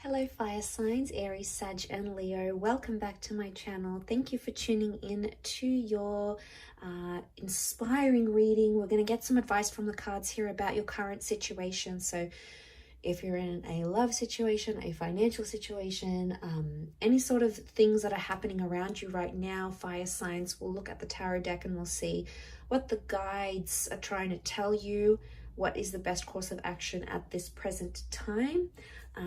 Hello fire signs, Aries, Sag and Leo. Welcome back to my channel. Thank you for tuning in to your inspiring reading. We're going to get some advice from the cards here about your current situation. So if you're in a love situation, a financial situation, any sort of things that are happening around you right now, fire signs, we'll look at the tarot deck and we'll see what the guides are trying to tell you. What is the best course of action at this present time?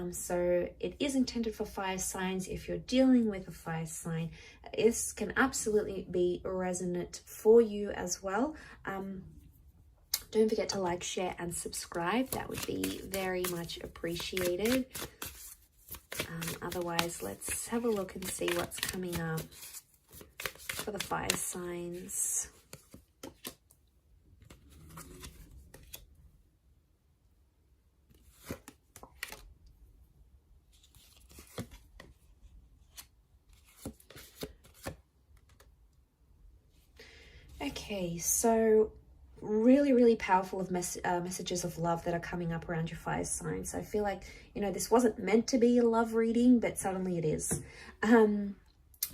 So it is intended for fire signs. If you're dealing with a fire sign, this can absolutely be resonant for you as well. Don't forget to like, share and subscribe. That would be very much appreciated. Otherwise, let's have a look and see what's coming up for the fire signs. Okay, so really powerful of messages of love that are coming up around your fire signs. So I feel like, you know, this wasn't meant to be a love reading, but suddenly it is.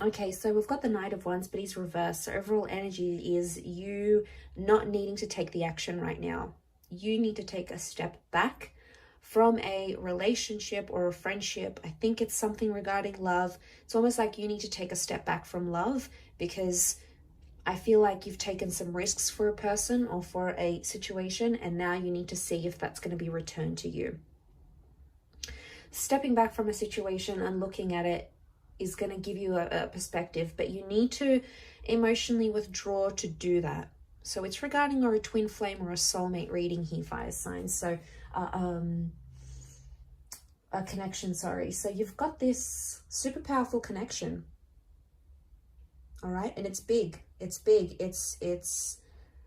Okay, so we've got the Knight of Wands, but he's reversed. So overall energy is you not needing to take the action right now. You need to take a step back from a relationship or a friendship. I think it's something regarding love. It's almost like you need to take a step back from love, because I feel like you've taken some risks for a person or for a situation, and now you need to see if that's going to be returned to you. Stepping back from a situation and looking at it is going to give you a perspective, but you need to emotionally withdraw to do that. So it's regarding a twin flame or a soulmate reading here, fire signs. So a connection, sorry. So you've got this super powerful connection. All right, and it's big. It's big. It's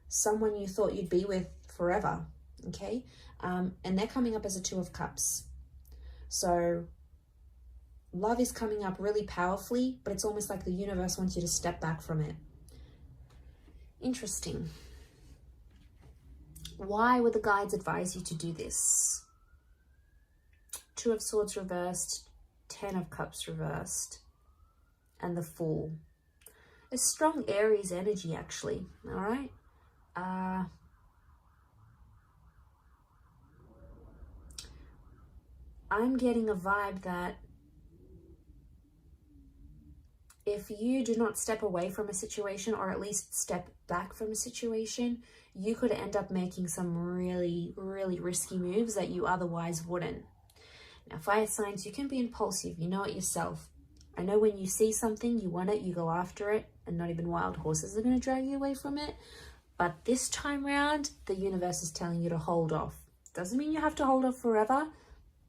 someone you thought you'd be with forever. Okay, and they're coming up as a Two of Cups. So love is coming up really powerfully, but it's almost like the universe wants you to step back from it. Interesting. Why would the guides advise you to do this? Two of Swords reversed, Ten of Cups reversed, and the Fool. A strong Aries energy, actually. All right. I'm getting a vibe that if you do not step away from a situation, or at least step back from a situation, you could end up making some really risky moves that you otherwise wouldn't. Now, fire signs, you can be impulsive. You know it yourself. I know when you see something, you want it, you go after it, and not even wild horses are going to drag you away from it. But this time round, the universe is telling you to hold off. Doesn't mean you have to hold off forever,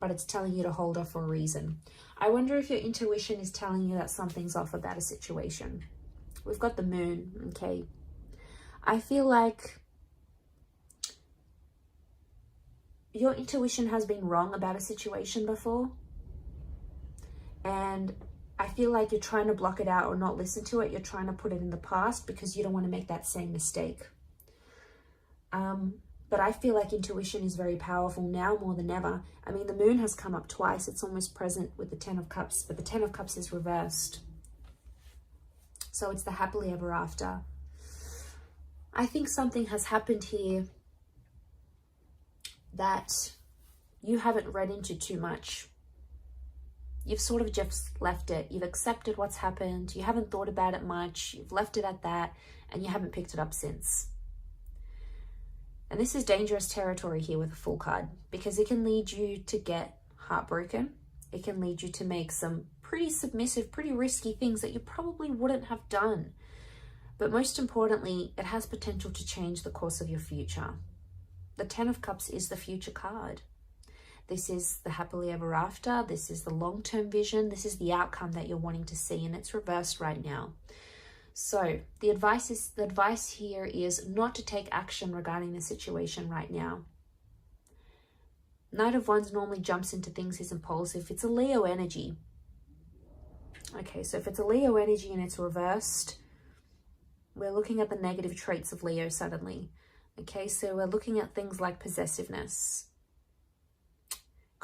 but it's telling you to hold off for a reason. I wonder if your intuition is telling you that something's off about a situation. We've got the Moon, okay? I feel like your intuition has been wrong about a situation before, and I feel like you're trying to block it out or not listen to it. You're trying to put it in the past because you don't want to make that same mistake. But I feel like intuition is very powerful now more than ever. I mean, the Moon has come up twice. It's almost present with the Ten of Cups, but the Ten of Cups is reversed. So it's the happily ever after. I think something has happened here that you haven't read into too much. You've sort of just left it. You've accepted what's happened. You haven't thought about it much. You've left it at that, and you haven't picked it up since. And this is dangerous territory here with the Fool card, because it can lead you to get heartbroken. It can lead you to make some pretty submissive, pretty risky things that you probably wouldn't have done. But most importantly, it has potential to change the course of your future. The Ten of Cups is the future card. This is the happily ever after. This is the long-term vision. This is the outcome that you're wanting to see, and it's reversed right now. So the advice here is not to take action regarding the situation right now. Knight of Wands normally jumps into things, is impulsive. It's a Leo energy. Okay, so if it's a Leo energy and it's reversed, we're looking at the negative traits of Leo suddenly. Okay, so we're looking at things like possessiveness.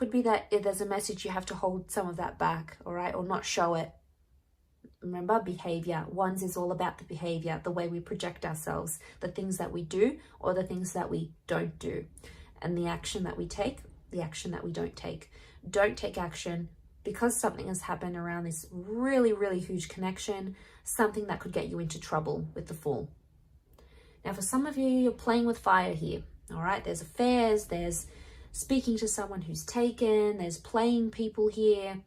Could be that if there's a message, you have to hold some of that back, all right, or not show it. Remember, behavior. Wands is all about the behavior, the way we project ourselves, the things that we do or the things that we don't do, and the action that we take, the action that we don't take. Don't take action because something has happened around this really, really huge connection, something that could get you into trouble with the Fool. Now, for some of you, you're playing with fire here, all right? There's affairs, there's speaking to someone who's taken, there's playing people here.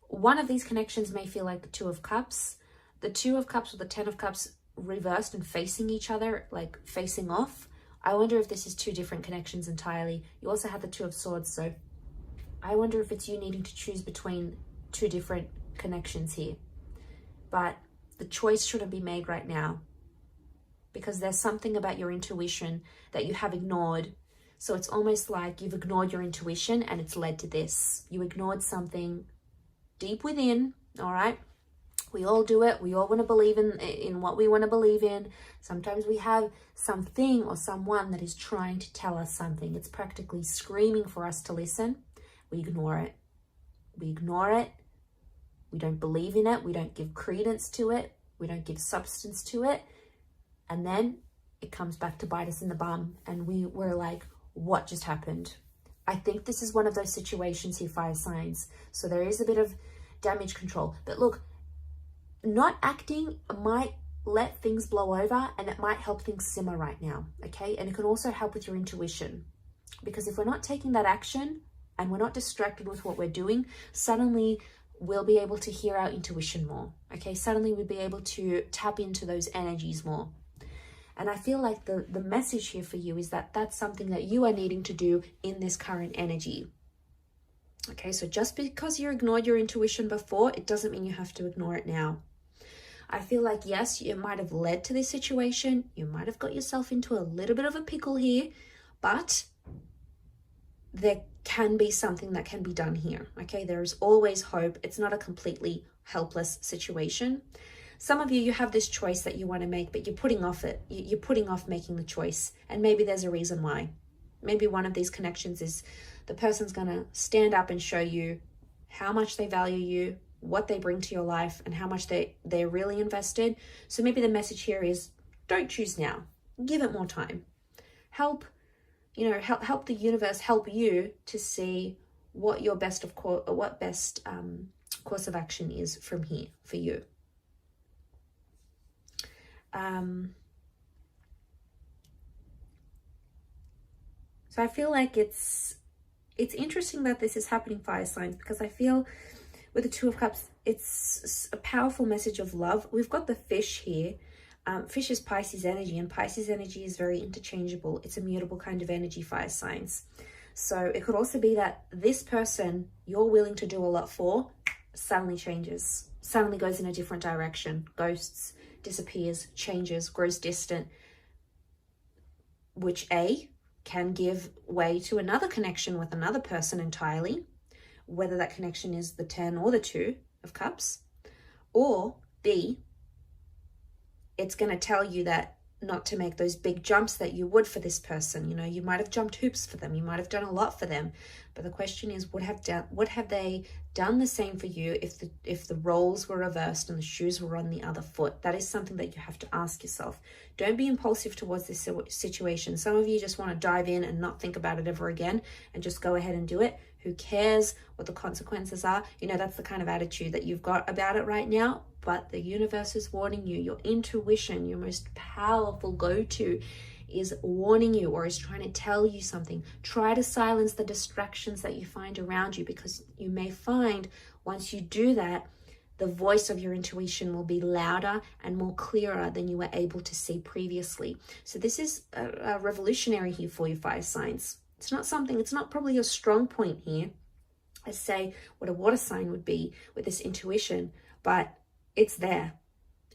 One of these connections may feel like the Two of Cups. The Two of Cups or the Ten of Cups reversed and facing each other, like facing off. I wonder if this is two different connections entirely. You also have the Two of Swords, so I wonder if it's you needing to choose between two different connections here. But the choice shouldn't be made right now because there's something about your intuition that you have ignored. So it's almost like you've ignored your intuition and it's led to this. You ignored something deep within, all right? We all do it. We all want to believe in what we want to believe in. Sometimes we have something or someone that is trying to tell us something. It's practically screaming for us to listen. We ignore it. We ignore it. We don't believe in it. We don't give credence to it. We don't give substance to it. And then it comes back to bite us in the bum. And we're like, what just happened? I think this is one of those situations here, fire signs. So there is a bit of damage control. But look, not acting might let things blow over and it might help things simmer right now, okay? And it can also help with your intuition. Because if we're not taking that action and we're not distracted with what we're doing, suddenly we'll be able to hear our intuition more, okay? Suddenly we'll be able to tap into those energies more. And I feel like the message here for you is that that's something that you are needing to do in this current energy. Okay, so just because you ignored your intuition before, it doesn't mean you have to ignore it now. I feel like, yes, it might have led to this situation. You might have got yourself into a little bit of a pickle here, but there can be something that can be done here. Okay, there is always hope. It's not a completely helpless situation. Some of you, you have this choice that you want to make, but you're putting off it. You're putting off making the choice. And maybe there's a reason why. Maybe one of these connections is the person's going to stand up and show you how much they value you, what they bring to your life, and how much they're really invested. So maybe the message here is don't choose now. Give it more time. Help the universe help you to see what your best course of action is from here for you. So I feel like it's interesting that this is happening, fire signs, because I feel with the Two of Cups, it's a powerful message of love. We've got the Fish here. Fish is Pisces energy, and Pisces energy is very interchangeable. It's a mutable kind of energy, fire signs. So it could also be that this person you're willing to do a lot for suddenly changes, suddenly goes in a different direction, ghosts, disappears, changes, grows distant, which A, can give way to another connection with another person entirely, whether that connection is the 10 or the 2 of Cups, or B, it's going to tell you that not to make those big jumps that you would for this person. You know, you might have jumped hoops for them. You might have done a lot for them. But the question is, would have they done the same for you if the roles were reversed and the shoes were on the other foot? That is something that you have to ask yourself. Don't be impulsive towards this situation. Some of you just want to dive in and not think about it ever again and just go ahead and do it. Who cares what the consequences are? You know, that's the kind of attitude that you've got about it right now. But the universe is warning you. Your intuition, your most powerful go-to, is warning you or is trying to tell you something. Try to silence the distractions that you find around you, because you may find once you do that, the voice of your intuition will be louder and more clearer than you were able to see previously. So this is a revolutionary here for you, fire signs. It's not probably a strong point here, as say what a water sign would be with this intuition, but it's there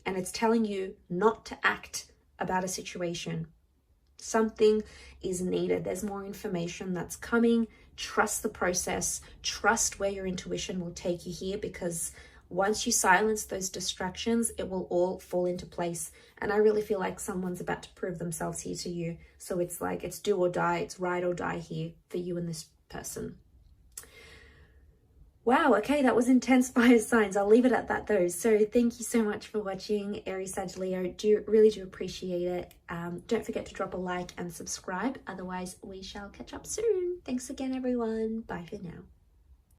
and it's telling you not to act about a situation. Something is needed. There's more information that's coming. Trust the process. Trust where your intuition will take you here, because once you silence those distractions, it will all fall into place. And I really feel like someone's about to prove themselves here to you. So it's like it's do or die. It's ride or die here for you and this person. Wow, okay, that was intense fire signs. I'll leave it at that though. So thank you so much for watching, Aries, Sag, Leo. Really do appreciate it. Don't forget to drop a like and subscribe. Otherwise, we shall catch up soon. Thanks again, everyone. Bye for now.